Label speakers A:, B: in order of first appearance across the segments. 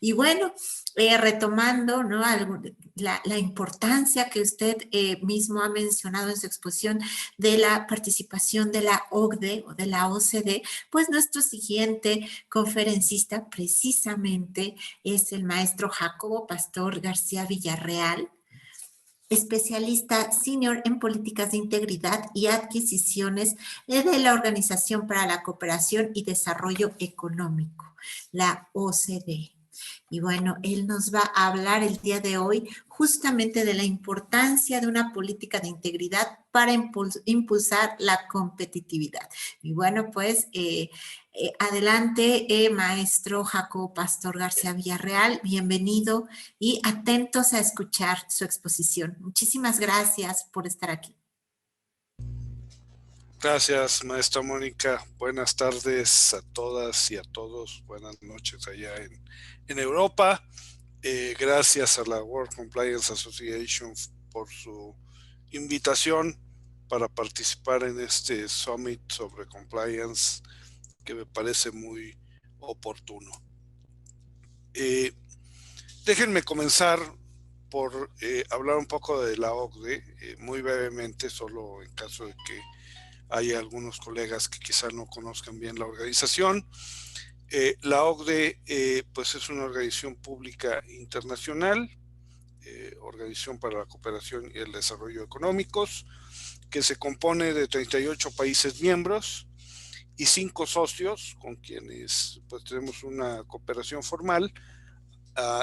A: Y bueno, retomando, ¿no? La importancia que usted mismo ha mencionado en su exposición de la participación de la OCDE o de la OCDE, pues nuestro siguiente conferencista precisamente es el maestro Jacobo Pastor García Villarreal, especialista senior en políticas de integridad y adquisiciones de la Organización para la Cooperación y Desarrollo Económico, la OCDE. Y bueno, él nos va a hablar el día de hoy justamente de la importancia de una política de integridad para impulsar la competitividad. Y bueno, pues adelante, maestro Jacobo Pastor García Villarreal, bienvenido y atentos a escuchar su exposición. Muchísimas gracias por estar aquí.
B: Gracias, maestra Mónica. Buenas tardes a todas y a todos. Buenas noches allá en Europa. Gracias a la World Compliance Association por su invitación para participar en este Summit sobre Compliance, que me parece muy oportuno. Déjenme comenzar por hablar un poco de la OCDE, muy brevemente, solo en caso de que hay algunos colegas que quizá no conozcan bien la organización. La OCDE pues es una organización pública internacional, Organización para la Cooperación y el Desarrollo Económicos, que se compone de 38 países miembros y 5 socios con quienes pues tenemos una cooperación formal,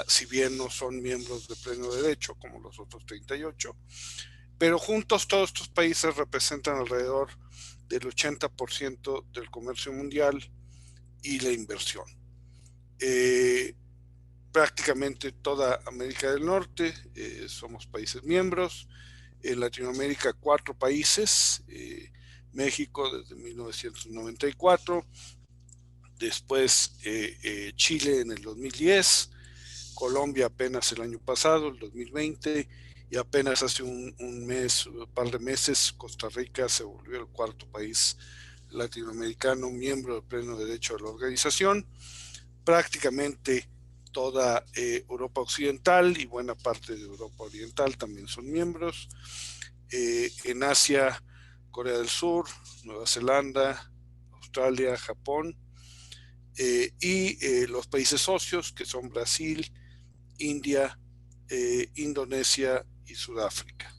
B: si bien no son miembros de pleno derecho como los otros 38, pero juntos todos estos países representan alrededor del 80% del comercio mundial y la inversión. Prácticamente toda América del Norte somos países miembros. En Latinoamérica 4 países, México desde 1994, después Chile en el 2010, Colombia apenas el año pasado, el 2020, y apenas hace un par de meses, Costa Rica se volvió el 4º país latinoamericano miembro de pleno derecho de la organización. Prácticamente toda Europa Occidental y buena parte de Europa Oriental también son miembros. En Asia, Corea del Sur, Nueva Zelanda, Australia, Japón, y los países socios, que son Brasil, India, Indonesia y Sudáfrica.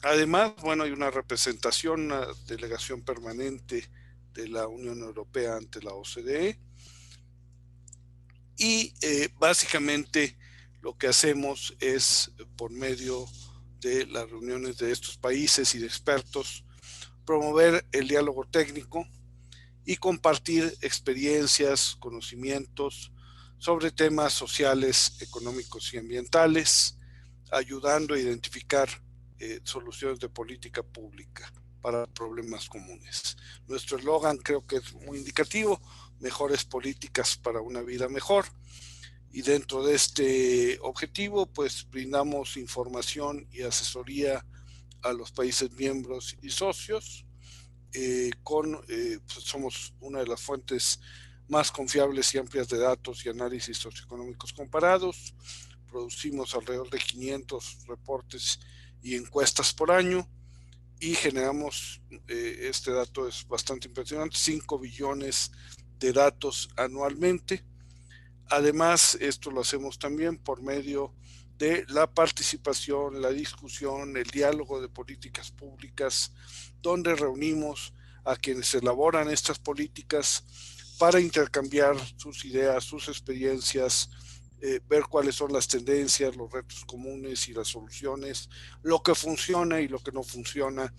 B: Además, bueno, hay una representación, una delegación permanente de la Unión Europea ante la OCDE, y básicamente lo que hacemos es, por medio de las reuniones de estos países y de expertos, promover el diálogo técnico y compartir experiencias, conocimientos sobre temas sociales, económicos y ambientales, ayudando a identificar soluciones de política pública para problemas comunes. Nuestro eslogan creo que es muy indicativo: mejores políticas para una vida mejor. Y dentro de este objetivo, pues brindamos información y asesoría a los países miembros y socios. Pues somos una de las fuentes más confiables y amplias de datos y análisis socioeconómicos comparados. Producimos alrededor de 500 reportes y encuestas por año y generamos, este dato es bastante impresionante, 5 billones de datos anualmente. Además, esto lo hacemos también por medio de la participación, la discusión, el diálogo de políticas públicas, donde reunimos a quienes elaboran estas políticas para intercambiar sus ideas, sus experiencias, ver cuáles son las tendencias, los retos comunes y las soluciones, lo que funciona y lo que no funciona,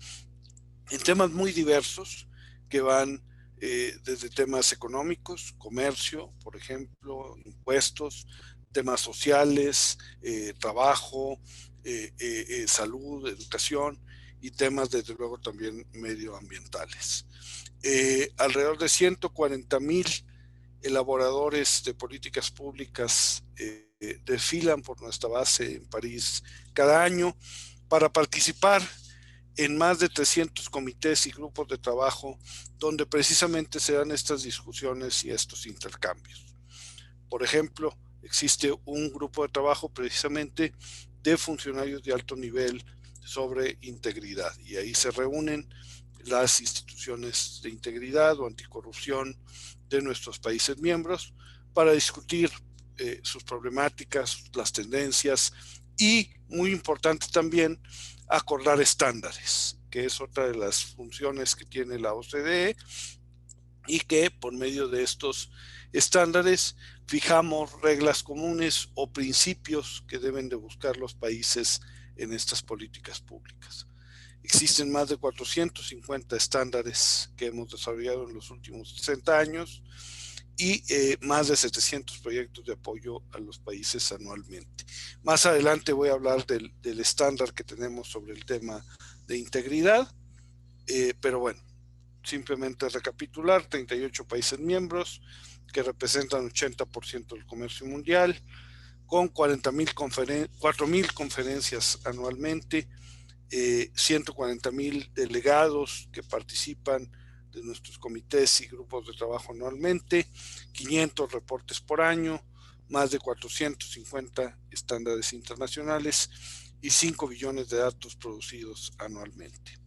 B: en temas muy diversos que van desde temas económicos, comercio, por ejemplo, impuestos, temas sociales, trabajo, salud, educación, y temas desde luego también medioambientales. Alrededor de 140,000 elaboradores de políticas públicas desfilan por nuestra base en París cada año para participar en más de 300 comités y grupos de trabajo donde precisamente se dan estas discusiones y estos intercambios. Por ejemplo, existe un grupo de trabajo precisamente de funcionarios de alto nivel sobre integridad, y ahí se reúnen las instituciones de integridad o anticorrupción de nuestros países miembros para discutir sus problemáticas, las tendencias y, muy importante también, acordar estándares, que es otra de las funciones que tiene la OCDE, y que por medio de estos estándares fijamos reglas comunes o principios que deben de buscar los países en estas políticas públicas. Existen más de 450 estándares que hemos desarrollado en los últimos 60 años y más de 700 proyectos de apoyo a los países anualmente. Más adelante voy a hablar del estándar que tenemos sobre el tema de integridad, pero bueno, simplemente recapitular: 38 países miembros que representan 80% del comercio mundial, con 4.000 conferencias anualmente, 140.000 delegados que participan de nuestros comités y grupos de trabajo anualmente, 500 reportes por año, más de 450 estándares internacionales y 5 billones de datos producidos anualmente.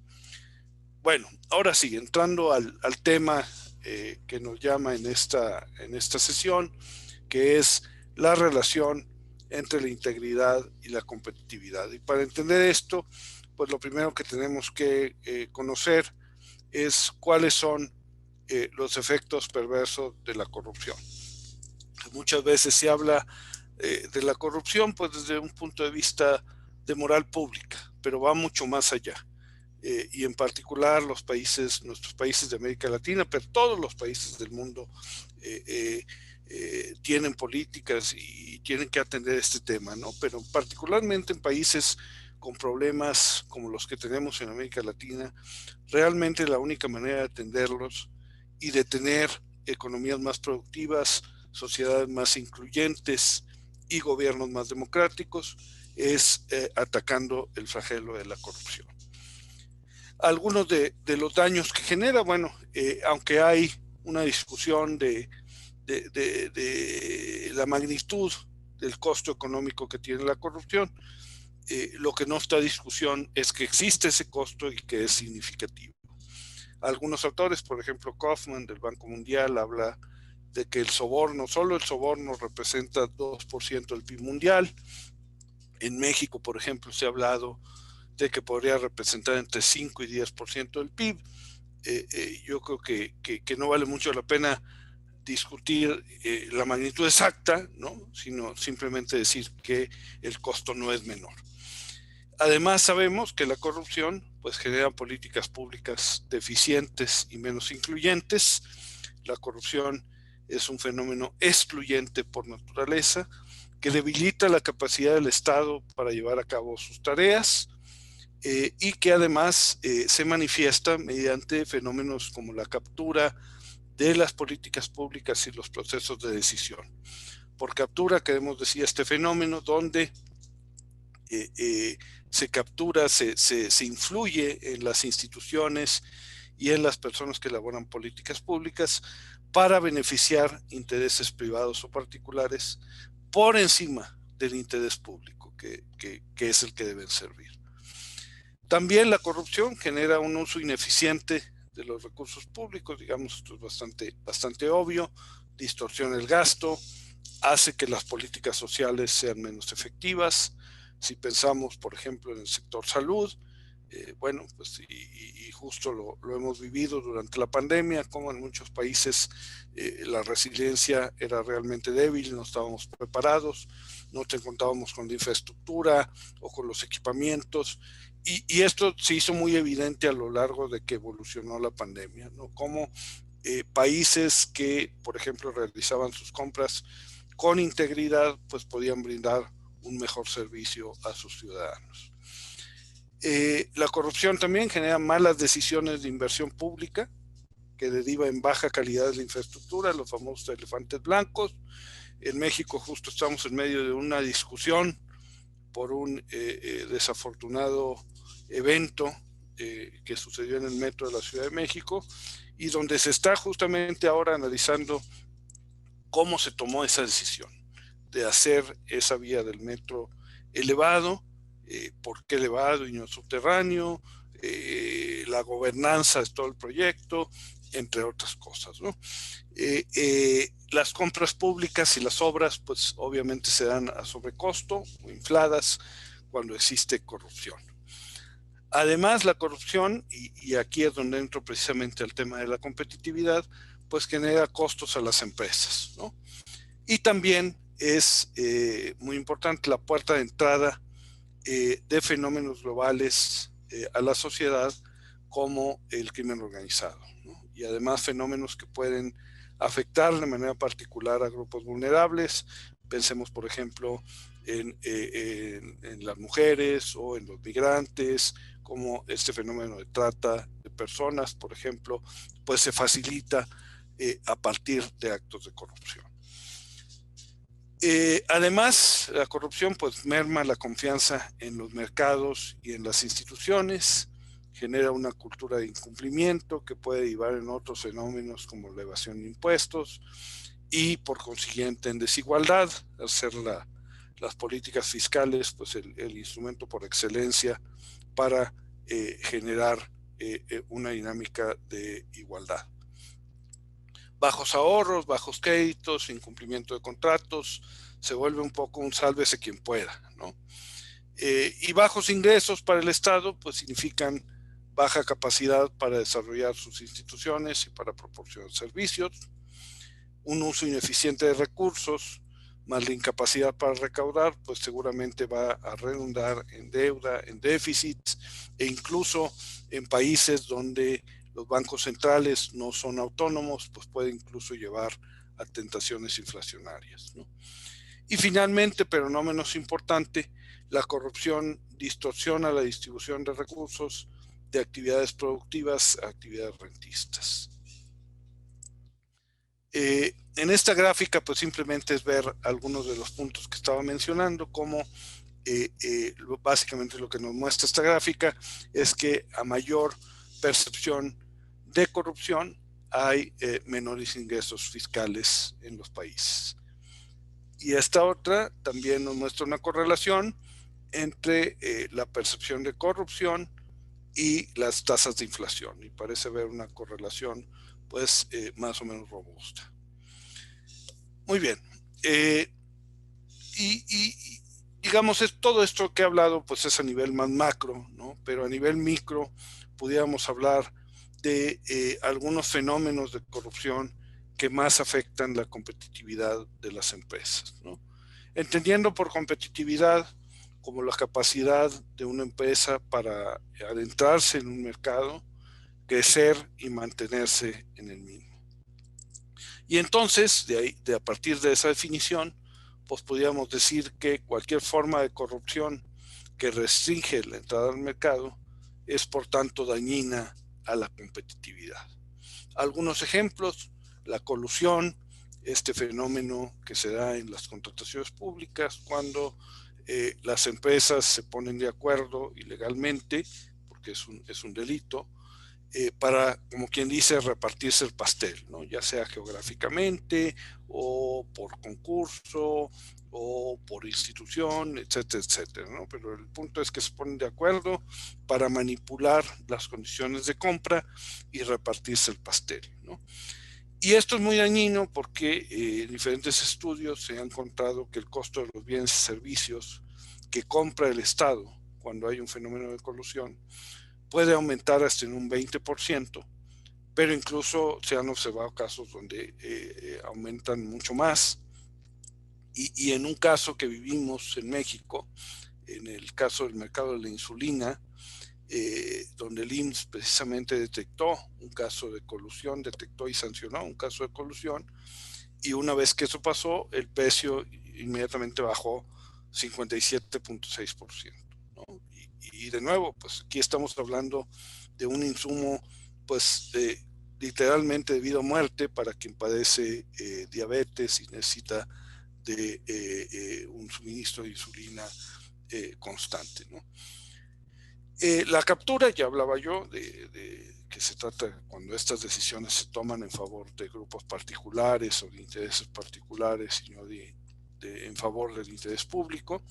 B: Bueno, ahora sí, entrando al tema que nos llama en esta sesión, que es la relación entre la integridad y la competitividad. Y para entender esto, pues lo primero que tenemos que conocer es cuáles son los efectos perversos de la corrupción. Muchas veces se habla de la corrupción pues desde un punto de vista de moral pública, pero va mucho más allá. Y en particular nuestros países de América Latina, pero todos los países del mundo tienen políticas y tienen que atender este tema, ¿no? Pero particularmente en países con problemas como los que tenemos en América Latina, realmente la única manera de atenderlos y de tener economías más productivas, sociedades más incluyentes y gobiernos más democráticos es atacando el flagelo de la corrupción. Algunos de los daños que genera, bueno, aunque hay una discusión de la magnitud del costo económico que tiene la corrupción, lo que no está en discusión es que existe ese costo y que es significativo. Algunos autores, por ejemplo Kaufman del Banco Mundial, habla de que solo el soborno representa 2% del PIB mundial. En México, por ejemplo, se ha hablado de que podría representar entre 5 y 10% del PIB. Yo creo que no vale mucho la pena discutir la magnitud exacta, ¿no? Sino simplemente decir que el costo no es menor. Además, sabemos que la corrupción pues, genera políticas públicas deficientes y menos incluyentes. La corrupción es un fenómeno excluyente por naturaleza que debilita la capacidad del Estado para llevar a cabo sus tareas, y que además se manifiesta mediante fenómenos como la captura de las políticas públicas y los procesos de decisión. Por captura queremos decir este fenómeno donde se captura, se influye en las instituciones y en las personas que elaboran políticas públicas para beneficiar intereses privados o particulares por encima del interés público, que es el que deben servir. También la corrupción genera un uso ineficiente de los recursos públicos, digamos, esto es bastante obvio, distorsiona el gasto, hace que las políticas sociales sean menos efectivas. Si pensamos, por ejemplo, en el sector salud, bueno, pues y justo lo hemos vivido durante la pandemia, como en muchos países la resiliencia era realmente débil, no estábamos preparados, no contábamos con la infraestructura o con los equipamientos, y esto se hizo muy evidente a lo largo de que evolucionó la pandemia, ¿no? Como países que, por ejemplo, realizaban sus compras con integridad, pues podían brindar un mejor servicio a sus ciudadanos. La corrupción también genera malas decisiones de inversión pública que deriva en baja calidad de la infraestructura, los famosos elefantes blancos. En México justo estamos en medio de una discusión por un desafortunado evento que sucedió en el metro de la Ciudad de México y donde se está justamente ahora analizando cómo se tomó esa decisión de hacer esa vía del metro elevado, por qué elevado y no subterráneo, la gobernanza de todo el proyecto, entre otras cosas, ¿no? Las compras públicas y las obras, pues obviamente se dan a sobrecosto o infladas cuando existe corrupción. Además, la corrupción, y aquí es donde entro precisamente al tema de la competitividad, pues genera costos a las empresas, ¿no? Y también es muy importante la puerta de entrada de fenómenos globales a la sociedad como el crimen organizado, ¿no? Y además fenómenos que pueden afectar de manera particular a grupos vulnerables. Pensemos, por ejemplo, en las mujeres o en los migrantes, como este fenómeno de trata de personas, por ejemplo, pues se facilita a partir de actos de corrupción. Además, la corrupción pues merma la confianza en los mercados y en las instituciones, genera una cultura de incumplimiento que puede derivar en otros fenómenos como la evasión de impuestos y por consiguiente en desigualdad, al ser las políticas fiscales pues el instrumento por excelencia para generar una dinámica de igualdad. Bajos ahorros, bajos créditos, incumplimiento de contratos, se vuelve un poco un sálvese quien pueda, ¿no? Y bajos ingresos para el Estado, pues significan baja capacidad para desarrollar sus instituciones y para proporcionar servicios, un uso ineficiente de recursos, más la incapacidad para recaudar, pues seguramente va a redundar en deuda, en déficits e incluso en países donde los bancos centrales no son autónomos, pues puede incluso llevar a tentaciones inflacionarias, ¿no? Y finalmente, pero no menos importante, la corrupción distorsiona la distribución de recursos de actividades productivas a actividades rentistas. En esta gráfica, pues simplemente es ver algunos de los puntos que estaba mencionando, como básicamente lo que nos muestra esta gráfica es que a mayor percepción de corrupción hay menores ingresos fiscales en los países. Y esta otra también nos muestra una correlación entre la percepción de corrupción y las tasas de inflación, y parece haber una correlación pues más o menos robusta. Muy bien. Digamos, todo esto que he hablado pues es a nivel más macro, ¿no? Pero a nivel micro pudiéramos hablar de algunos fenómenos de corrupción que más afectan la competitividad de las empresas, ¿no? Entendiendo por competitividad como la capacidad de una empresa para adentrarse en un mercado, crecer y mantenerse en el mismo. Y entonces, a partir de esa definición, pues podríamos decir que cualquier forma de corrupción que restringe la entrada al mercado es por tanto dañina a la competitividad. Algunos ejemplos: la colusión, este fenómeno que se da en las contrataciones públicas cuando las empresas se ponen de acuerdo ilegalmente, porque es un delito, para, como quien dice, repartirse el pastel, ¿no? Ya sea geográficamente o por concurso o por institución, etcétera, etcétera, ¿no? Pero el punto es que se ponen de acuerdo para manipular las condiciones de compra y repartirse el pastel, ¿no? Y esto es muy dañino porque en diferentes estudios se ha encontrado que el costo de los bienes y servicios que compra el Estado cuando hay un fenómeno de colusión puede aumentar hasta en un 20%, pero incluso se han observado casos donde aumentan mucho más. Y en un caso que vivimos en México, en el caso del mercado de la insulina, donde el IMSS precisamente detectó un caso de colusión, detectó y sancionó un caso de colusión, y una vez que eso pasó, el precio inmediatamente bajó 57.6%, ¿no? Y de nuevo, pues aquí estamos hablando de un insumo, pues literalmente de vida o muerte para quien padece diabetes y necesita de un suministro de insulina constante, ¿no? La captura, ya hablaba yo de que se trata cuando estas decisiones se toman en favor de grupos particulares o de intereses particulares y no en favor del interés público.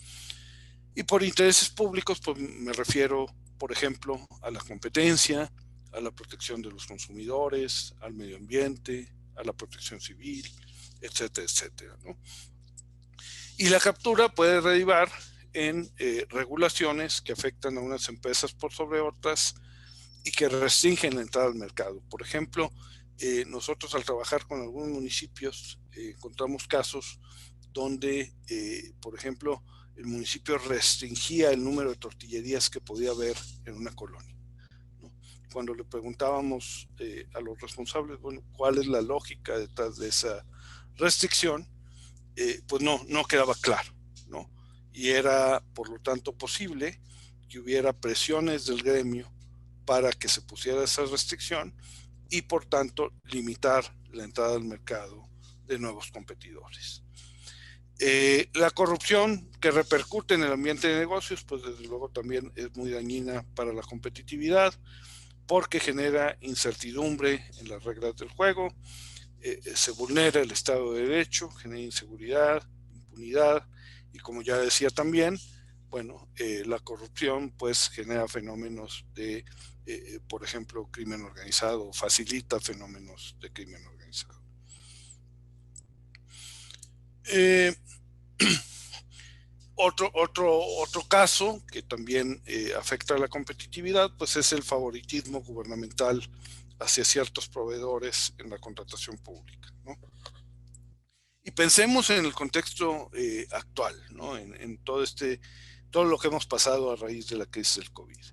B: Y por intereses públicos, pues me refiero, por ejemplo, a la competencia, a la protección de los consumidores, al medio ambiente, a la protección civil, etcétera, etcétera, ¿no? Y la captura puede derivar en regulaciones que afectan a unas empresas por sobre otras y que restringen la entrada al mercado. Por ejemplo, nosotros al trabajar con algunos municipios encontramos casos donde, por ejemplo, el municipio restringía el número de tortillerías que podía haber en una colonia, ¿no? Cuando le preguntábamos a los responsables, bueno, ¿cuál es la lógica detrás de esa restricción? Pues no quedaba claro, ¿no? Y era, por lo tanto, posible que hubiera presiones del gremio para que se pusiera esa restricción y, por tanto, limitar la entrada al mercado de nuevos competidores. La corrupción que repercute en el ambiente de negocios, pues desde luego también es muy dañina para la competitividad porque genera incertidumbre en las reglas del juego, se vulnera el Estado de Derecho, genera inseguridad, impunidad y, como ya decía también, bueno, la corrupción pues genera fenómenos de, por ejemplo, crimen organizado, facilita fenómenos de crimen organizado. Otro caso que también afecta a la competitividad pues es el favoritismo gubernamental hacia ciertos proveedores en la contratación pública, ¿no? Y pensemos en el contexto actual, ¿no? En todo lo que hemos pasado a raíz de la crisis del COVID.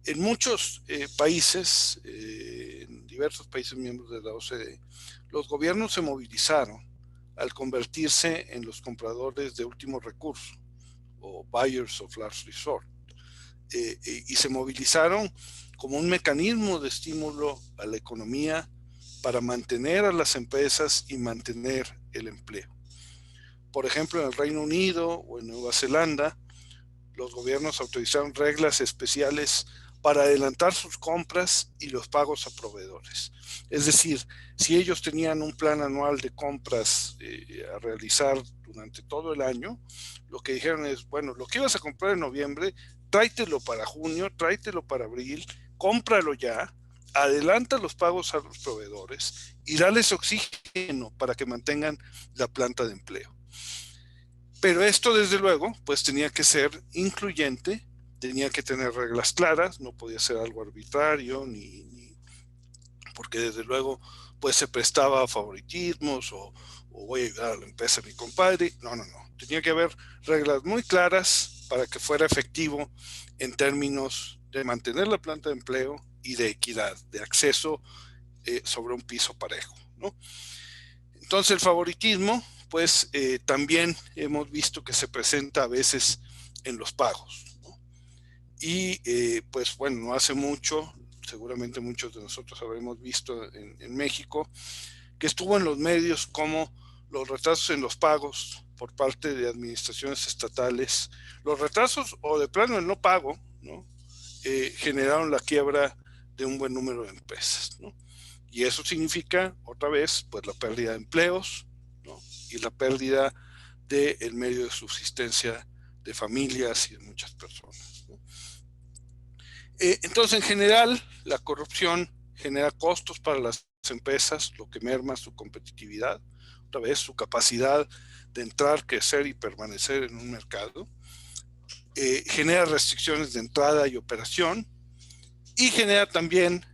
B: En muchos países, en diversos países miembros de la OCDE, los gobiernos se movilizaron al convertirse en los compradores de último recurso, o buyers of last resort, y se movilizaron como un mecanismo de estímulo a la economía para mantener a las empresas y mantener el empleo. Por ejemplo, en el Reino Unido o en Nueva Zelanda, los gobiernos autorizaron reglas especiales para adelantar sus compras y los pagos a proveedores. Es decir, si ellos tenían un plan anual de compras a realizar durante todo el año, lo que dijeron es, bueno, lo que ibas a comprar en noviembre, tráetelo para junio, tráetelo para abril, cómpralo ya, adelanta los pagos a los proveedores y dales oxígeno para que mantengan la planta de empleo. Pero esto, desde luego, pues tenía que ser incluyente, tenía que tener reglas claras, no podía ser algo arbitrario, porque desde luego pues se prestaba a favoritismos o voy a ayudar a la empresa de mi compadre. No. Tenía que haber reglas muy claras para que fuera efectivo en términos de mantener la planta de empleo y de equidad, de acceso sobre un piso parejo, ¿no? Entonces el favoritismo, pues también hemos visto que se presenta a veces en los pagos, ¿no? Y pues bueno, no hace mucho, seguramente muchos de nosotros habremos visto en México, que estuvo en los medios como los retrasos en los pagos por parte de administraciones estatales, los retrasos o de plano el no pago, ¿no? Generaron la quiebra de un buen número de empresas, ¿no? Y eso significa, otra vez, pues la pérdida de empleos, ¿no? Y la pérdida del medio de subsistencia de familias y de muchas personas, ¿no? Entonces, en general, la corrupción genera costos para las empresas, lo que merma su competitividad, otra vez su capacidad de entrar, crecer y permanecer en un mercado, genera restricciones de entrada y operación y genera también,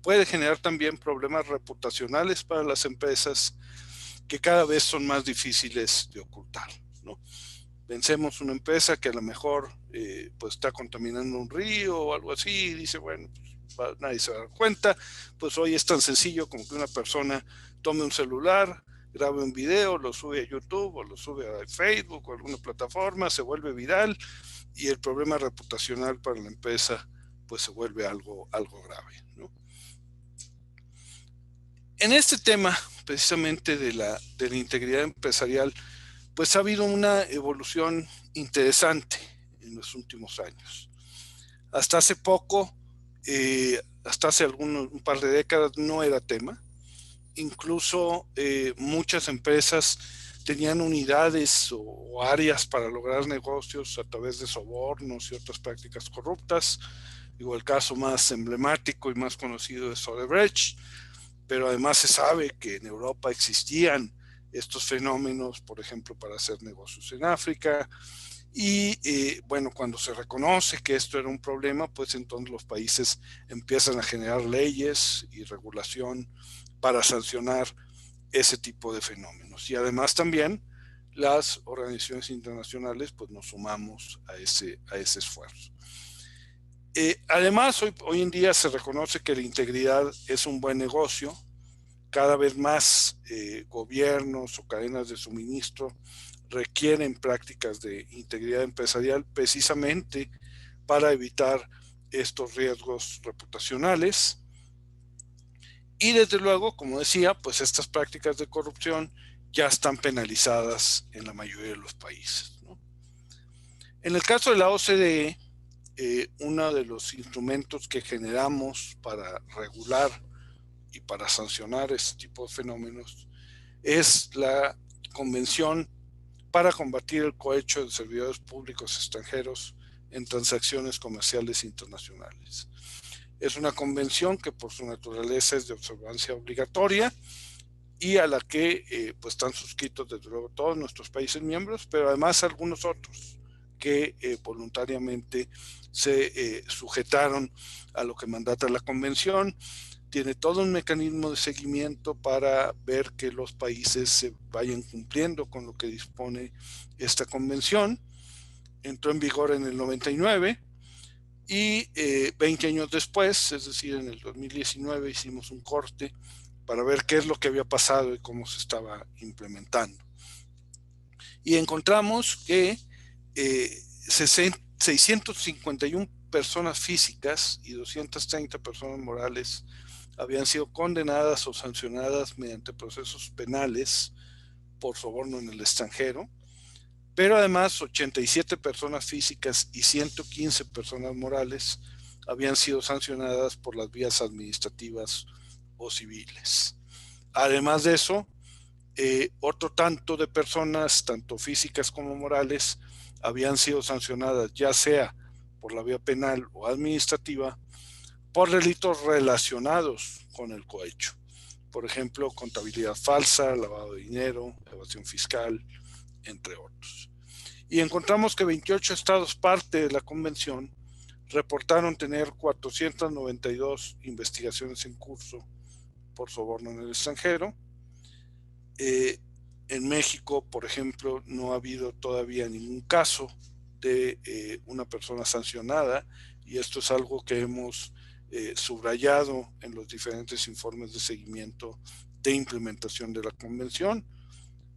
B: puede generar también problemas reputacionales para las empresas que cada vez son más difíciles de ocultar, ¿no? Pensemos una empresa que a lo mejor pues está contaminando un río o algo así y dice, bueno, pues, nadie se va a dar cuenta, pues hoy es tan sencillo como que una persona tome un celular, grabe un video, lo sube a YouTube o lo sube a Facebook o alguna plataforma, se vuelve viral y el problema reputacional para la empresa pues se vuelve algo grave, ¿no? En este tema precisamente de la integridad empresarial, pues ha habido una evolución interesante en los últimos años. Hasta hace poco, hasta hace un par de décadas, no era tema. Incluso muchas empresas tenían unidades o áreas para lograr negocios a través de sobornos y otras prácticas corruptas. Digo, el caso más emblemático y más conocido es Odebrecht, pero además se sabe que en Europa existían estos fenómenos, por ejemplo, para hacer negocios en África. Y bueno, cuando se reconoce que esto era un problema, pues entonces los países empiezan a generar leyes y regulación para sancionar ese tipo de fenómenos. Y además también las organizaciones internacionales pues nos sumamos a ese esfuerzo. Además, hoy en día se reconoce que la integridad es un buen negocio. Cada vez más gobiernos o cadenas de suministro requieren prácticas de integridad empresarial precisamente para evitar estos riesgos reputacionales. Y desde luego, como decía, pues estas prácticas de corrupción ya están penalizadas en la mayoría de los países, ¿no? En el caso de la OCDE, uno de los instrumentos que generamos para regular y para sancionar este tipo de fenómenos es la Convención para combatir el cohecho de servidores públicos extranjeros en transacciones comerciales internacionales. Es una convención que por su naturaleza es de observancia obligatoria y a la que pues están suscritos desde luego todos nuestros países miembros, pero además algunos otros que voluntariamente se sujetaron a lo que mandata la convención. Tiene todo un mecanismo de seguimiento para ver que los países se vayan cumpliendo con lo que dispone esta convención. Entró en vigor en el 99 y 20 años después, es decir, en el 2019, hicimos un corte para ver qué es lo que había pasado y cómo se estaba implementando. Y encontramos que 651 personas físicas y 230 personas morales habían sido condenadas o sancionadas mediante procesos penales por soborno en el extranjero, pero además 87 personas físicas y 115 personas morales habían sido sancionadas por las vías administrativas o civiles. Además de eso, otro tanto de personas, tanto físicas como morales, habían sido sancionadas ya sea por la vía penal o administrativa por delitos relacionados con el cohecho. Por ejemplo, contabilidad falsa, lavado de dinero, evasión fiscal, entre otros. Y encontramos que 28 estados parte de la convención reportaron tener 492 investigaciones en curso por soborno en el extranjero. En México, por ejemplo, no ha habido todavía ningún caso de una persona sancionada, y esto es algo que hemos subrayado en los diferentes informes de seguimiento de implementación de la convención.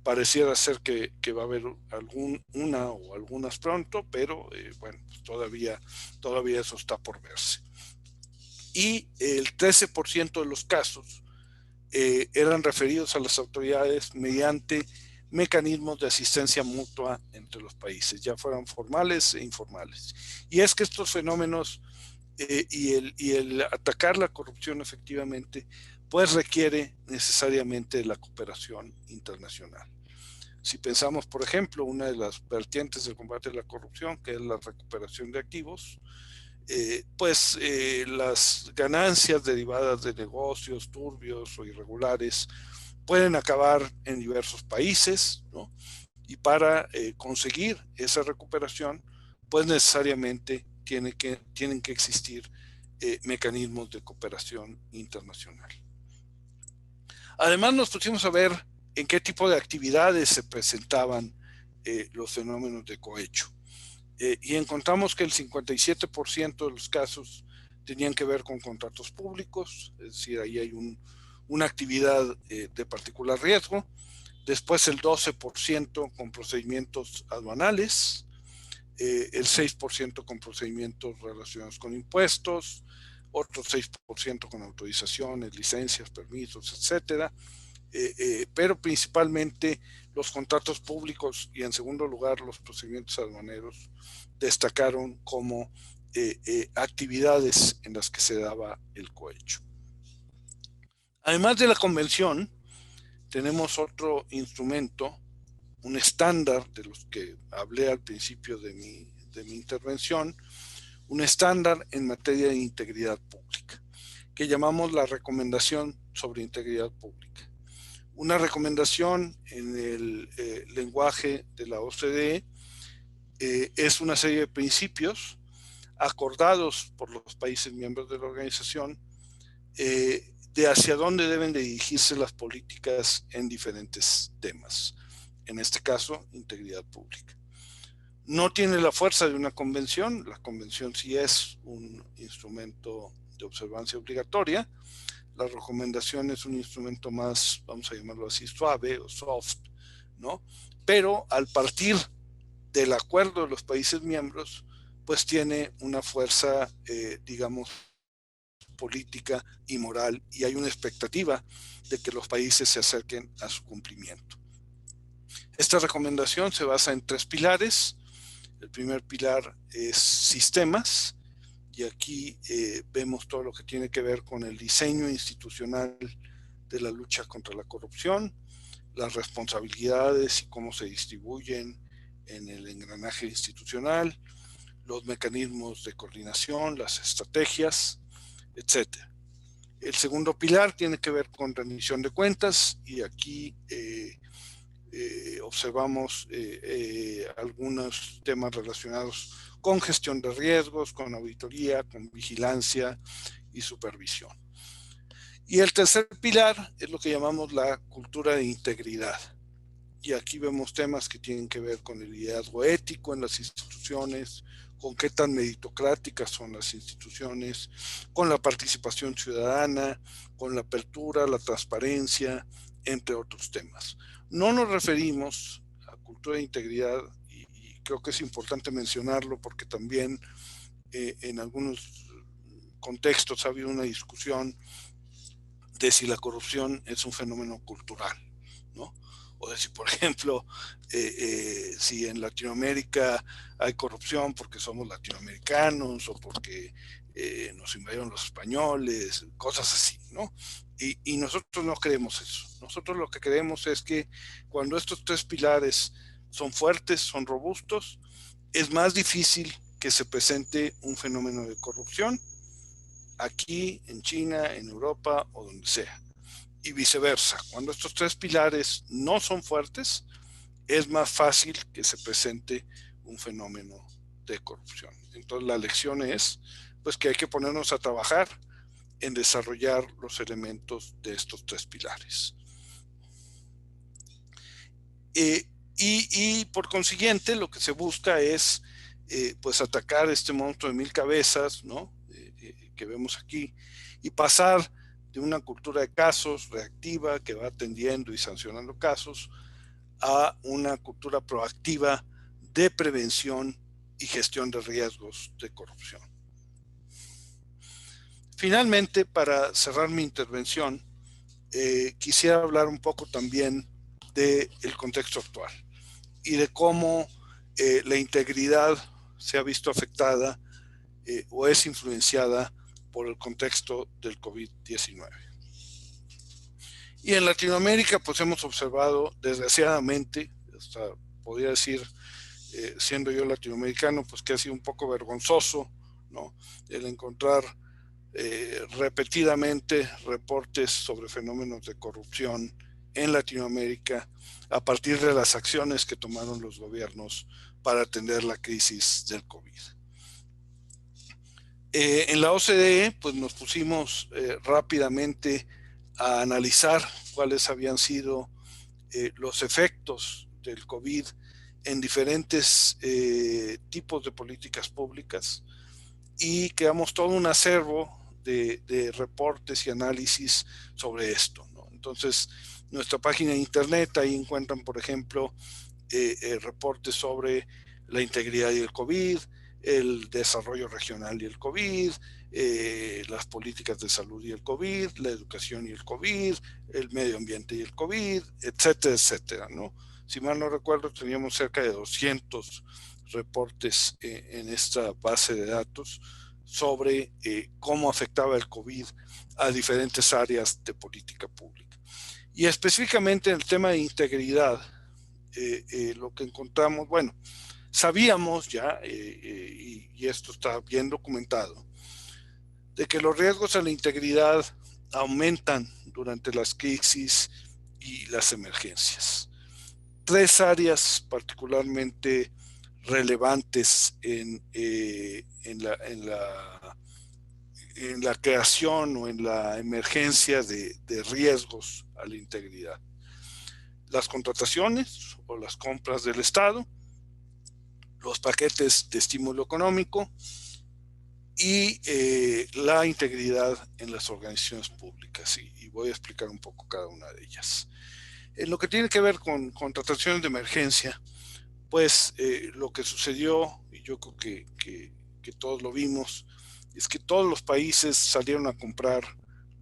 B: Pareciera ser que va a haber una o algunas pronto, pero bueno, pues todavía eso está por verse. Y el 13% de los casos eran referidos a las autoridades mediante mecanismos de asistencia mutua entre los países, ya fueran formales e informales. Y es que estos fenómenos y el atacar la corrupción efectivamente, pues requiere necesariamente de la cooperación internacional. Si pensamos, por ejemplo, una de las vertientes del combate a la corrupción, que es la recuperación de activos, las ganancias derivadas de negocios turbios o irregulares pueden acabar en diversos países, ¿no? Y para conseguir esa recuperación, pues necesariamente tienen que existir mecanismos de cooperación internacional. Además, nos pusimos a ver en qué tipo de actividades se presentaban los fenómenos de cohecho. Y encontramos que el 57% de los casos tenían que ver con contratos públicos, es decir, ahí hay una actividad de particular riesgo. Después el 12% con procedimientos aduanales, el 6% con procedimientos relacionados con impuestos, otro 6% con autorizaciones, licencias, permisos, etcétera. Pero principalmente los contratos públicos y en segundo lugar los procedimientos aduaneros destacaron como actividades en las que se daba el cohecho. Además de la convención, tenemos otro instrumento, un estándar de los que hablé al principio de mi intervención, un estándar en materia de integridad pública, que llamamos la Recomendación sobre Integridad Pública. Una recomendación en el lenguaje de la OCDE es una serie de principios acordados por los países miembros de la organización de hacia dónde deben de dirigirse las políticas en diferentes temas. En este caso, integridad pública. No tiene la fuerza de una convención. La convención sí es un instrumento de observancia obligatoria. La recomendación es un instrumento más, vamos a llamarlo así, suave o soft, ¿no? Pero al partir del acuerdo de los países miembros, pues tiene una fuerza, digamos, política y moral, y hay una expectativa de que los países se acerquen a su cumplimiento. Esta recomendación se basa en 3 pilares. El primer pilar es sistemas, y aquí vemos todo lo que tiene que ver con el diseño institucional de la lucha contra la corrupción, las responsabilidades y cómo se distribuyen en el engranaje institucional, los mecanismos de coordinación, las estrategias, etc. El segundo pilar tiene que ver con rendición de cuentas, y aquí observamos algunos temas relacionados con gestión de riesgos, con auditoría, con vigilancia y supervisión. Y el tercer pilar es lo que llamamos la cultura de integridad. Y aquí vemos temas que tienen que ver con el liderazgo ético en las instituciones, con qué tan meritocráticas son las instituciones, con la participación ciudadana, con la apertura, la transparencia, entre otros temas. No nos referimos a cultura de integridad, y creo que es importante mencionarlo porque también en algunos contextos ha habido una discusión de si la corrupción es un fenómeno cultural, ¿no? O de si, por ejemplo, si en Latinoamérica hay corrupción porque somos latinoamericanos o porque nos invadieron los españoles, cosas así, ¿no? Y nosotros no creemos eso. Nosotros lo que creemos es que cuando estos 3 pilares son fuertes, son robustos, es más difícil que se presente un fenómeno de corrupción aquí, en China, en Europa o donde sea. Y viceversa, cuando estos 3 pilares no son fuertes, es más fácil que se presente un fenómeno de corrupción. Entonces la lección es pues que hay que ponernos a trabajar en desarrollar los elementos de estos 3 pilares. Y por consiguiente lo que se busca es pues atacar este monstruo de 1000 cabezas, ¿no? Que vemos aquí, y pasar de una cultura de casos reactiva que va atendiendo y sancionando casos a una cultura proactiva de prevención y gestión de riesgos de corrupción. Finalmente, para cerrar mi intervención, quisiera hablar un poco también del contexto actual y de cómo la integridad se ha visto afectada o es influenciada por el contexto del COVID-19. Y en Latinoamérica pues hemos observado, desgraciadamente, hasta podría decir, siendo yo latinoamericano, pues que ha sido un poco vergonzoso, ¿no? El encontrar repetidamente reportes sobre fenómenos de corrupción en Latinoamérica a partir de las acciones que tomaron los gobiernos para atender la crisis del COVID. En la OCDE pues nos pusimos rápidamente a analizar cuáles habían sido los efectos del COVID en diferentes tipos de políticas públicas, y creamos todo un acervo de reportes y análisis sobre esto, ¿no? Entonces, nuestra página de internet, ahí encuentran, por ejemplo, reportes sobre la integridad y el COVID, el desarrollo regional y el COVID, las políticas de salud y el COVID, la educación y el COVID, el medio ambiente y el COVID, etcétera, etcétera, ¿no? Si mal no recuerdo, teníamos cerca de 200 reportes en esta base de datos sobre cómo afectaba el COVID a diferentes áreas de política pública. Y específicamente en el tema de integridad, lo que encontramos, bueno, sabíamos ya, y esto está bien documentado, de que los riesgos a la integridad aumentan durante las crisis y las emergencias. Tres áreas particularmente relevantes en la creación o en la emergencia de riesgos a la integridad. Las contrataciones o las compras del Estado, los paquetes de estímulo económico y la integridad en las organizaciones públicas. Y voy a explicar un poco cada una de ellas. En lo que tiene que ver con contrataciones de emergencia, pues lo que sucedió, y yo creo que todos lo vimos, es que todos los países salieron a comprar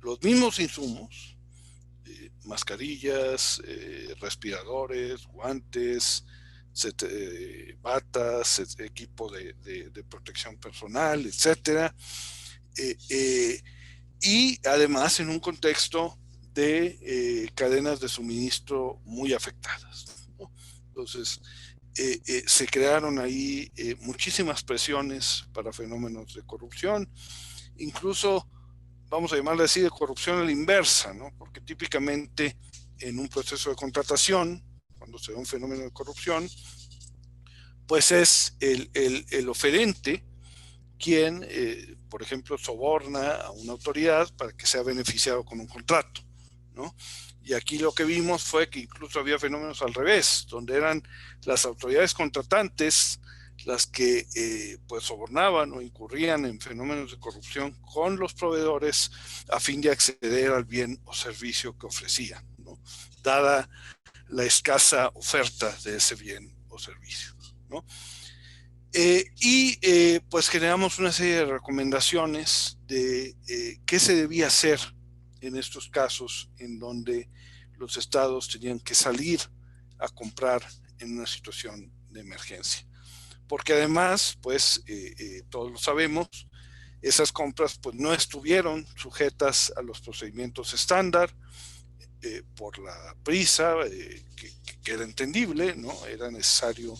B: los mismos insumos, mascarillas, respiradores, guantes, batas, equipo de protección personal, etcétera, y además en un contexto de cadenas de suministro muy afectadas, ¿no? Entonces, se crearon ahí muchísimas presiones para fenómenos de corrupción, incluso, vamos a llamarle así, de corrupción a la inversa, ¿no? Porque típicamente en un proceso de contratación, cuando se da un fenómeno de corrupción, pues es el oferente quien, por ejemplo, soborna a una autoridad para que sea beneficiado con un contrato, ¿no? Y aquí lo que vimos fue que incluso había fenómenos al revés, donde eran las autoridades contratantes las que pues sobornaban o incurrían en fenómenos de corrupción con los proveedores a fin de acceder al bien o servicio que ofrecían, ¿no? Dada la escasa oferta de ese bien o servicio, ¿no? Pues generamos una serie de recomendaciones de qué se debía hacer en estos casos en donde los estados tenían que salir a comprar en una situación de emergencia. Porque además, pues todos lo sabemos, esas compras pues no estuvieron sujetas a los procedimientos estándar por la prisa, que era entendible, ¿no? Era necesario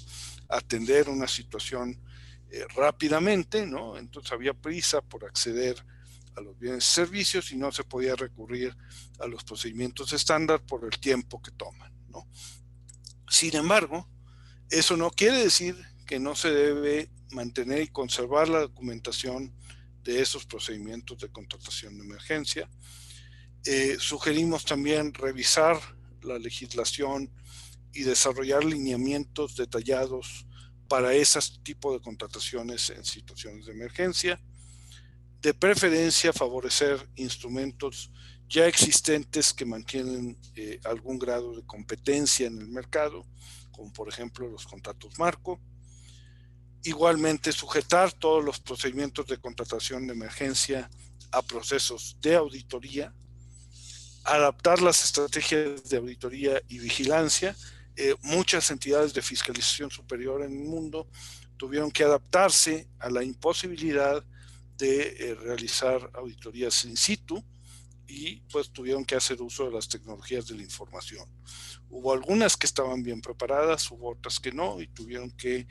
B: atender una situación rápidamente, ¿no? Entonces había prisa por acceder a los bienes y servicios y no se podía recurrir a los procedimientos estándar por el tiempo que toman, ¿no? Sin embargo, eso no quiere decir que no se debe mantener y conservar la documentación de esos procedimientos de contratación de emergencia. Sugerimos también revisar la legislación y desarrollar lineamientos detallados para ese tipo de contrataciones en situaciones de emergencia. De preferencia, favorecer instrumentos ya existentes que mantienen algún grado de competencia en el mercado, como por ejemplo los contratos marco. Igualmente, sujetar todos los procedimientos de contratación de emergencia a procesos de auditoría, adaptar las estrategias de auditoría y vigilancia. Muchas entidades de fiscalización superior en el mundo tuvieron que adaptarse a la imposibilidad de realizar auditorías in situ y pues tuvieron que hacer uso de las tecnologías de la información. Hubo algunas que estaban bien preparadas, hubo otras que no y tuvieron que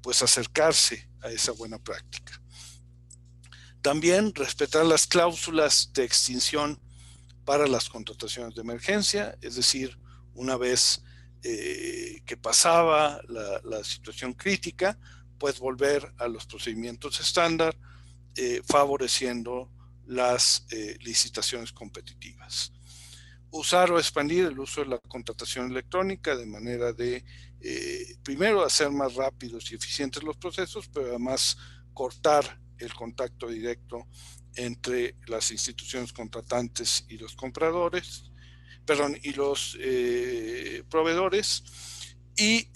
B: pues acercarse a esa buena práctica. También respetar las cláusulas de extinción para las contrataciones de emergencia, es decir, una vez que pasaba la situación crítica, pues volver a los procedimientos estándar, favoreciendo las licitaciones competitivas. Usar o expandir el uso de la contratación electrónica de manera de, primero, hacer más rápidos y eficientes los procesos, pero además cortar el contacto directo entre las instituciones contratantes y los compradores, y los proveedores, y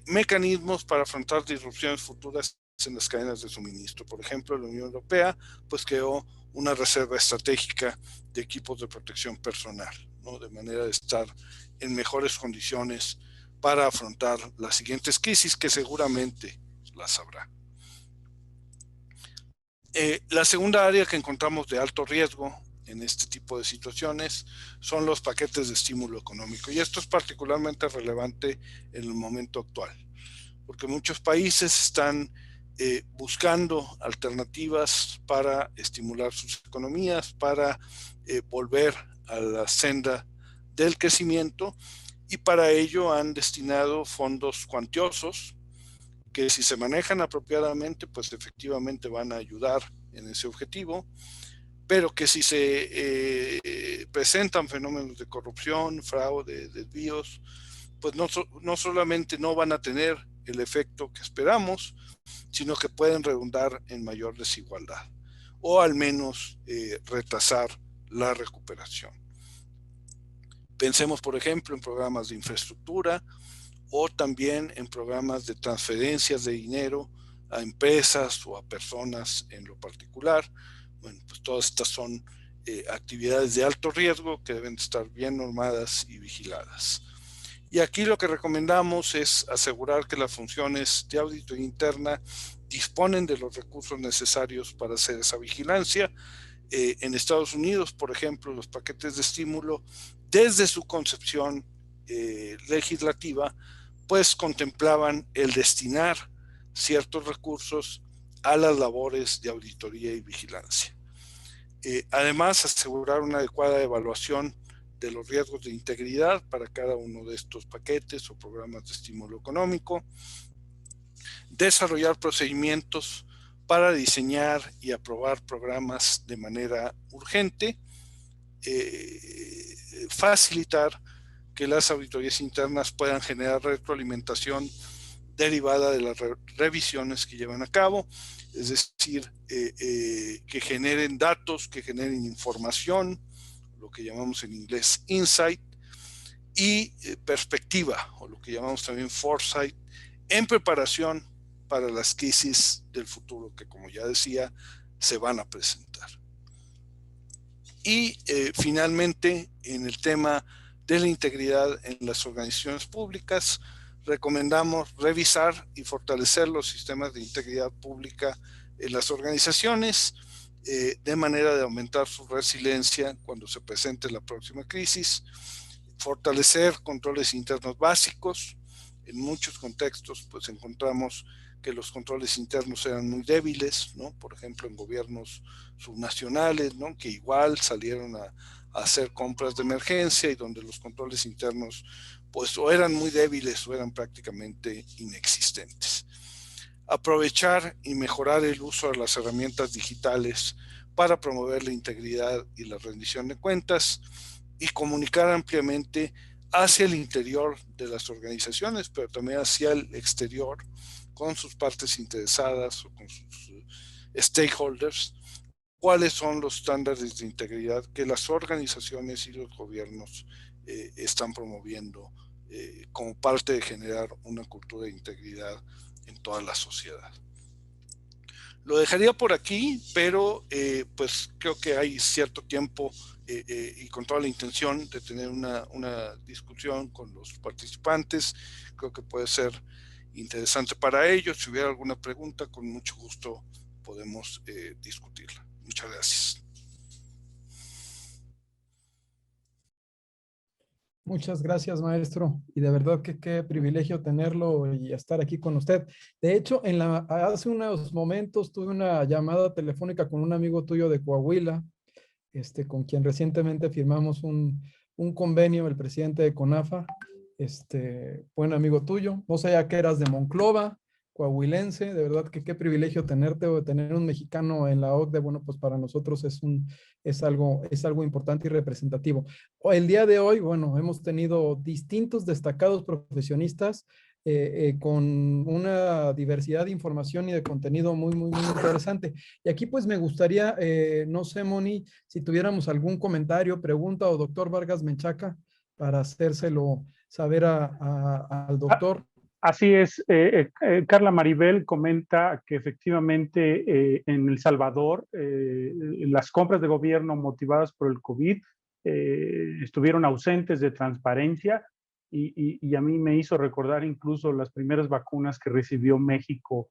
B: mecanismos para afrontar disrupciones futuras en las cadenas de suministro. Por ejemplo, la Unión Europea pues creó una reserva estratégica de equipos de protección personal, ¿no? De manera de estar en mejores condiciones para afrontar las siguientes crisis que seguramente las habrá. La segunda área que encontramos de alto riesgo en este tipo de situaciones son los paquetes de estímulo económico, y esto es particularmente relevante en el momento actual, porque muchos países están buscando alternativas para estimular sus economías, para volver a la senda del crecimiento, y para ello han destinado fondos cuantiosos que, si se manejan apropiadamente, pues efectivamente van a ayudar en ese objetivo, pero que si se presentan fenómenos de corrupción, fraude, desvíos, pues no solamente no van a tener el efecto que esperamos, sino que pueden redundar en mayor desigualdad, o al menos retrasar la recuperación. Pensemos, por ejemplo, en programas de infraestructura, o también en programas de transferencias de dinero a empresas o a personas en lo particular. Bueno, pues todas estas son actividades de alto riesgo que deben estar bien normadas y vigiladas. Y aquí lo que recomendamos es asegurar que las funciones de auditoría interna disponen de los recursos necesarios para hacer esa vigilancia. En Estados Unidos, por ejemplo, los paquetes de estímulo, desde su concepción legislativa, pues contemplaban el destinar ciertos recursos a las labores de auditoría y vigilancia. Además, asegurar una adecuada evaluación de los riesgos de integridad para cada uno de estos paquetes o programas de estímulo económico, desarrollar procedimientos para diseñar y aprobar programas de manera urgente, facilitar que las auditorías internas puedan generar retroalimentación derivada de las revisiones que llevan a cabo, es decir, que generen datos, que generen información, lo que llamamos en inglés insight, y perspectiva, o lo que llamamos también foresight, en preparación para las crisis del futuro que, como ya decía, se van a presentar. Y finalmente, en el tema de la integridad en las organizaciones públicas, recomendamos revisar y fortalecer los sistemas de integridad pública en las organizaciones, de manera de aumentar su resiliencia cuando se presente la próxima crisis, fortalecer controles internos básicos. En muchos contextos, pues encontramos que los controles internos eran muy débiles, ¿no? Por ejemplo, en gobiernos subnacionales, ¿no? Que igual salieron a hacer compras de emergencia, y donde los controles internos pues o eran muy débiles o eran prácticamente inexistentes. Aprovechar y mejorar el uso de las herramientas digitales para promover la integridad y la rendición de cuentas, y comunicar ampliamente hacia el interior de las organizaciones, pero también hacia el exterior, con sus partes interesadas o con sus stakeholders, cuáles son los estándares de integridad que las organizaciones y los gobiernos están promoviendo como parte de generar una cultura de integridad en toda la sociedad. Lo dejaría por aquí, pero pues creo que hay cierto tiempo y con toda la intención de tener una discusión con los participantes. Creo que puede ser interesante para ellos. Si hubiera alguna pregunta, con mucho gusto podemos discutirla. Muchas gracias.
C: Muchas gracias, maestro. Y de verdad que qué privilegio tenerlo y estar aquí con usted. De hecho, hace unos momentos tuve una llamada telefónica con un amigo tuyo de Coahuila, con quien recientemente firmamos un convenio, el presidente de CONAFA, buen amigo tuyo. No sabía que eras de Monclova, coahuilense. De verdad que qué privilegio tenerte, o tener un mexicano en la OCDE. Bueno, pues para nosotros es algo importante y representativo. El día de hoy, bueno, hemos tenido distintos destacados profesionistas con una diversidad de información y de contenido muy, muy, muy interesante. Y aquí pues me gustaría, no sé, Moni, si tuviéramos algún comentario, pregunta, o doctor Vargas Menchaca, para hacérselo saber al doctor.
D: Así es, Carla Maribel comenta que efectivamente en El Salvador las compras de gobierno motivadas por el COVID estuvieron ausentes de transparencia, y a mí me hizo recordar incluso las primeras vacunas que recibió México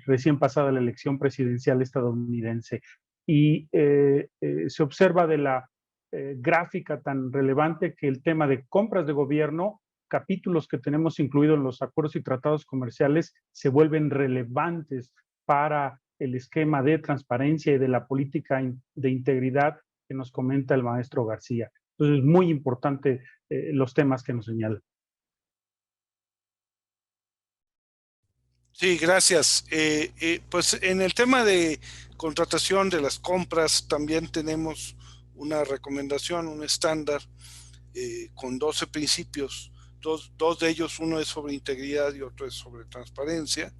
D: recién pasada la elección presidencial estadounidense. Y se observa de la gráfica tan relevante que el tema de compras de gobierno, capítulos que tenemos incluidos en los acuerdos y tratados comerciales, se vuelven relevantes para el esquema de transparencia y de la política de integridad que nos comenta el maestro García. Entonces, es muy importante los temas que nos señala.
B: Sí, gracias. Pues en el tema de contratación de las compras también tenemos una recomendación, un estándar con 12 principios. Dos de ellos, uno es sobre integridad y otro es sobre transparencia.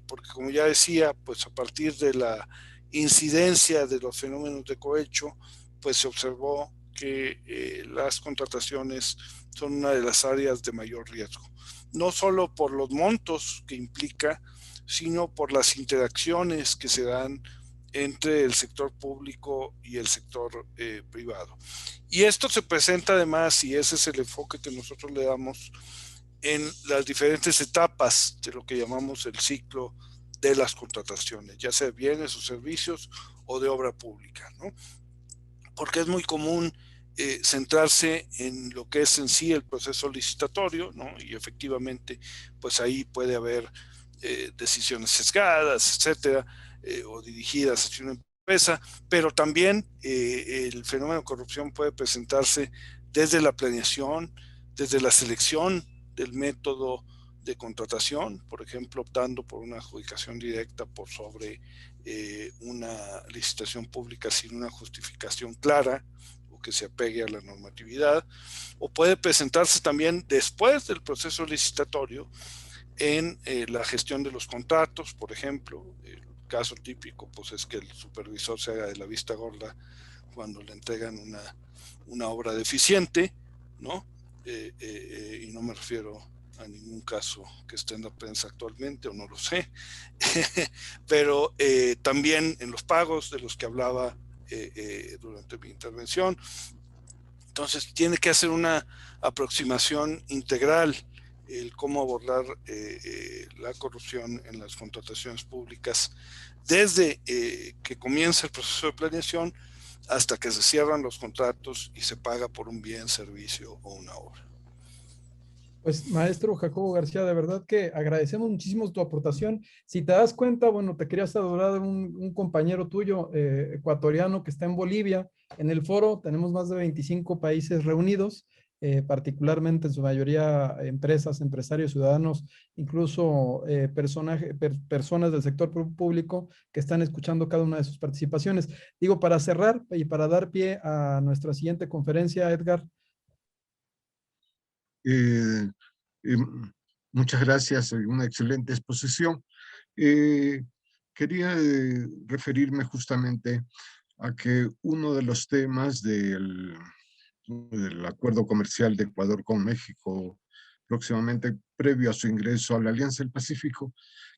B: Porque como ya decía, pues a partir de la incidencia de los fenómenos de cohecho, pues se observó que las contrataciones son una de las áreas de mayor riesgo, no solo por los montos que implica, sino por las interacciones que se dan entre el sector público y el sector privado. Y esto se presenta además, y ese es el enfoque que nosotros le damos, en las diferentes etapas de lo que llamamos el ciclo de las contrataciones, ya sea bienes o servicios o de obra pública, ¿no? Porque es muy común centrarse en lo que es en sí el proceso licitatorio, ¿no? Y efectivamente, pues ahí puede haber decisiones sesgadas, etcétera, o dirigidas hacia una empresa, pero también el fenómeno de corrupción puede presentarse desde la planeación, desde la selección del método de contratación, por ejemplo, optando por una adjudicación directa por sobre una licitación pública sin una justificación clara o que se apegue a la normatividad, o puede presentarse también después del proceso licitatorio en la gestión de los contratos, por ejemplo. El caso típico pues es que el supervisor se haga de la vista gorda cuando le entregan una obra deficiente, ¿no? Y no me refiero a ningún caso que esté en la prensa actualmente, o no lo sé, pero también en los pagos de los que hablaba durante mi intervención. Entonces tiene que hacer una aproximación integral el cómo abordar la corrupción en las contrataciones públicas desde que comienza el proceso de planeación hasta que se cierran los contratos y se paga por un bien, servicio o una obra.
C: Pues maestro Jacobo García, de verdad que agradecemos muchísimo tu aportación. Si te das cuenta, bueno, te quería saludar un compañero tuyo ecuatoriano que está en Bolivia. En el foro tenemos más de 25 países reunidos, particularmente en su mayoría empresas, empresarios, ciudadanos, incluso personas del sector público que están escuchando cada una de sus participaciones. Digo, para cerrar y para dar pie a nuestra siguiente conferencia, Edgar.
E: Eh, eh, Muchas gracias, una excelente exposición. Quería referirme justamente a que uno de los temas del acuerdo comercial de Ecuador con México, próximamente previo a su ingreso a la Alianza del Pacífico,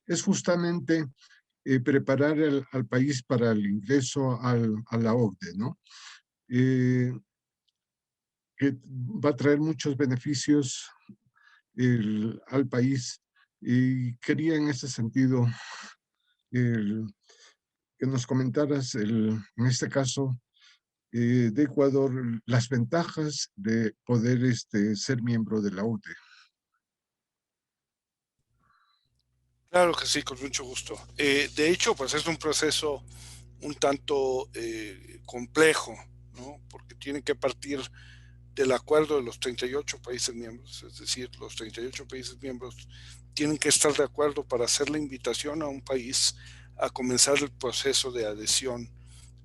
E: es justamente preparar al país para el ingreso a la OCDE, ¿no? Que va a traer muchos beneficios al país, y quería en ese sentido que nos comentaras en este caso de Ecuador las ventajas de poder ser miembro de la OCDE.
B: Claro que sí, con mucho gusto. De hecho, pues es un proceso un tanto complejo, ¿no? Porque tiene que partir del acuerdo de los 38 países miembros, es decir, los 38 países miembros tienen que estar de acuerdo para hacer la invitación a un país a comenzar el proceso de adhesión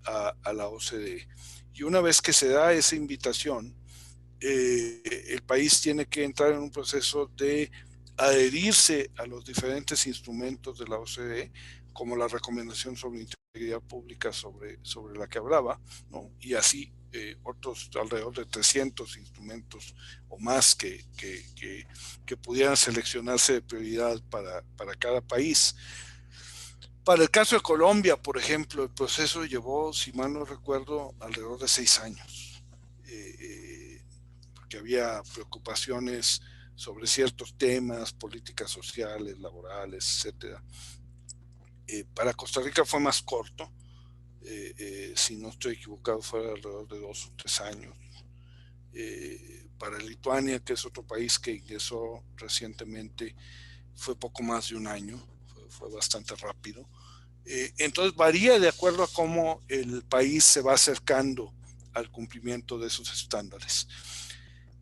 B: a la OCDE. Y una vez que se da esa invitación, el país tiene que entrar en un proceso de adherirse a los diferentes instrumentos de la OCDE, como la recomendación sobre integridad pública sobre la que hablaba, ¿no? Y así otros alrededor de 300 instrumentos o más que pudieran seleccionarse de prioridad para cada país. Para el caso de Colombia, por ejemplo, el proceso llevó, si mal no recuerdo, alrededor de 6 años, porque había preocupaciones sobre ciertos temas, políticas sociales, laborales, etc. Para Costa Rica fue más corto, si no estoy equivocado fue alrededor de 2 o 3 años. Para Lituania, que es otro país que ingresó recientemente, fue poco más de 1 año, fue bastante rápido. Entonces varía de acuerdo a cómo el país se va acercando al cumplimiento de esos estándares.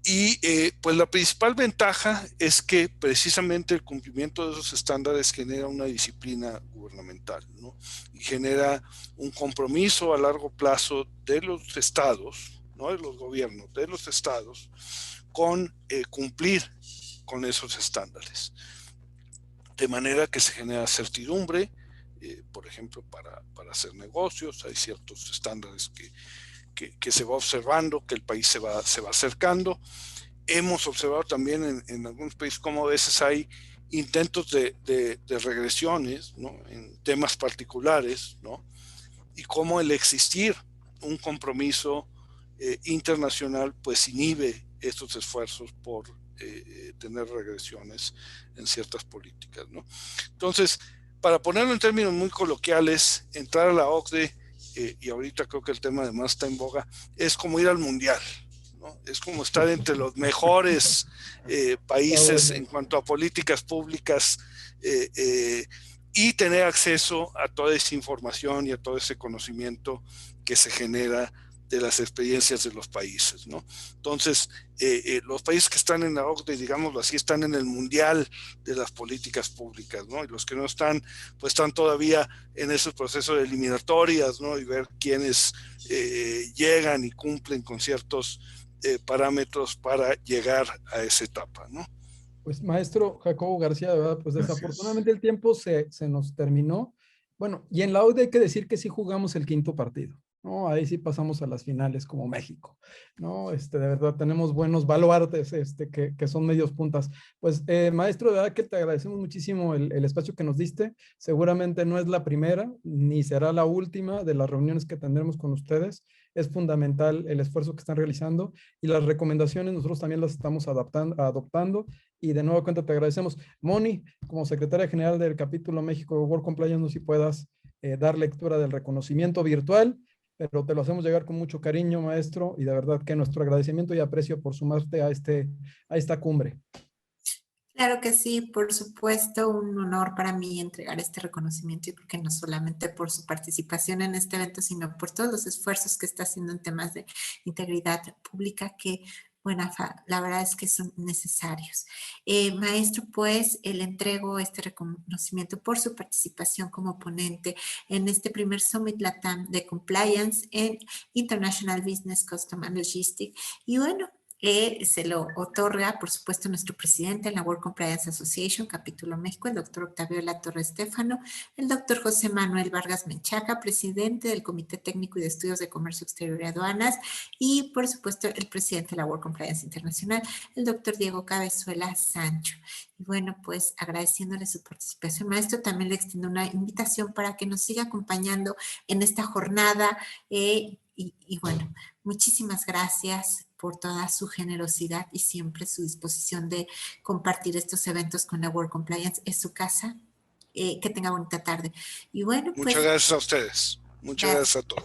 B: Y pues la principal ventaja es que precisamente el cumplimiento de esos estándares genera una disciplina gubernamental, ¿no? Y genera un compromiso a largo plazo de los estados, no de los gobiernos, de los estados, con cumplir con esos estándares. De manera que se genera certidumbre, por ejemplo, para hacer negocios. Hay ciertos estándares que se va observando, que el país se va acercando. Hemos observado también en algunos países cómo a veces hay intentos de regresiones, ¿no? En temas particulares, ¿no? Y cómo el existir un compromiso internacional pues inhibe estos esfuerzos por tener regresiones en ciertas políticas, ¿no? Entonces, para ponerlo en términos muy coloquiales, entrar a la OCDE, y ahorita creo que el tema además está en boga, es como ir al mundial, ¿no? Es como estar entre los mejores países en cuanto a políticas públicas y tener acceso a toda esa información y a todo ese conocimiento que se genera de las experiencias de los países, ¿no? Entonces, los países que están en la OCDE, digámoslo así, están en el mundial de las políticas públicas, ¿no? Y los que no están, pues están todavía en esos procesos de eliminatorias, ¿no? Y ver quiénes llegan y cumplen con ciertos parámetros para llegar a esa etapa, ¿no?
C: Pues maestro Jacobo García, de verdad, pues desafortunadamente el tiempo se nos terminó. Bueno, y en la OCDE hay que decir que sí jugamos el 5º partido, ¿no? Ahí sí pasamos a las finales como México, ¿no? De verdad tenemos buenos baluartes que son medios puntas. Pues maestro, de verdad que te agradecemos muchísimo el espacio que nos diste. Seguramente no es la primera ni será la última de las reuniones que tendremos con ustedes. Es fundamental el esfuerzo que están realizando y las recomendaciones nosotros también las estamos adoptando. Y de nuevo cuenta te agradecemos. Moni, como secretaria general del capítulo México World Compliance, no sé si puedas dar lectura del reconocimiento virtual, pero te lo hacemos llegar con mucho cariño, maestro, y de verdad que nuestro agradecimiento y aprecio por sumarte a esta cumbre.
A: Claro que sí, por supuesto, un honor para mí entregar este reconocimiento y porque no solamente por su participación en este evento, sino por todos los esfuerzos que está haciendo en temas de integridad pública que, bueno, la verdad es que son necesarios. Maestro, pues, le entrego este reconocimiento por su participación como ponente en este primer Summit LATAM de Compliance en International Business Custom and Logistics. Y bueno, se lo otorga, por supuesto, nuestro presidente en la World Compliance Association, capítulo México, el doctor Octavio La Torre Estéfano, el doctor José Manuel Vargas Menchaca, presidente del Comité Técnico y de Estudios de Comercio Exterior y Aduanas, y, por supuesto, el presidente de la World Compliance Internacional, el doctor Diego Cabezuela Sancho. Y bueno, pues agradeciéndole su participación, maestro, también le extiendo una invitación para que nos siga acompañando en esta jornada. Y bueno, muchísimas gracias por toda su generosidad y siempre su disposición de compartir estos eventos con la World Compliance. Es su casa. Que tenga bonita tarde. Y bueno,
B: muchas gracias a ustedes. Muchas gracias a todos.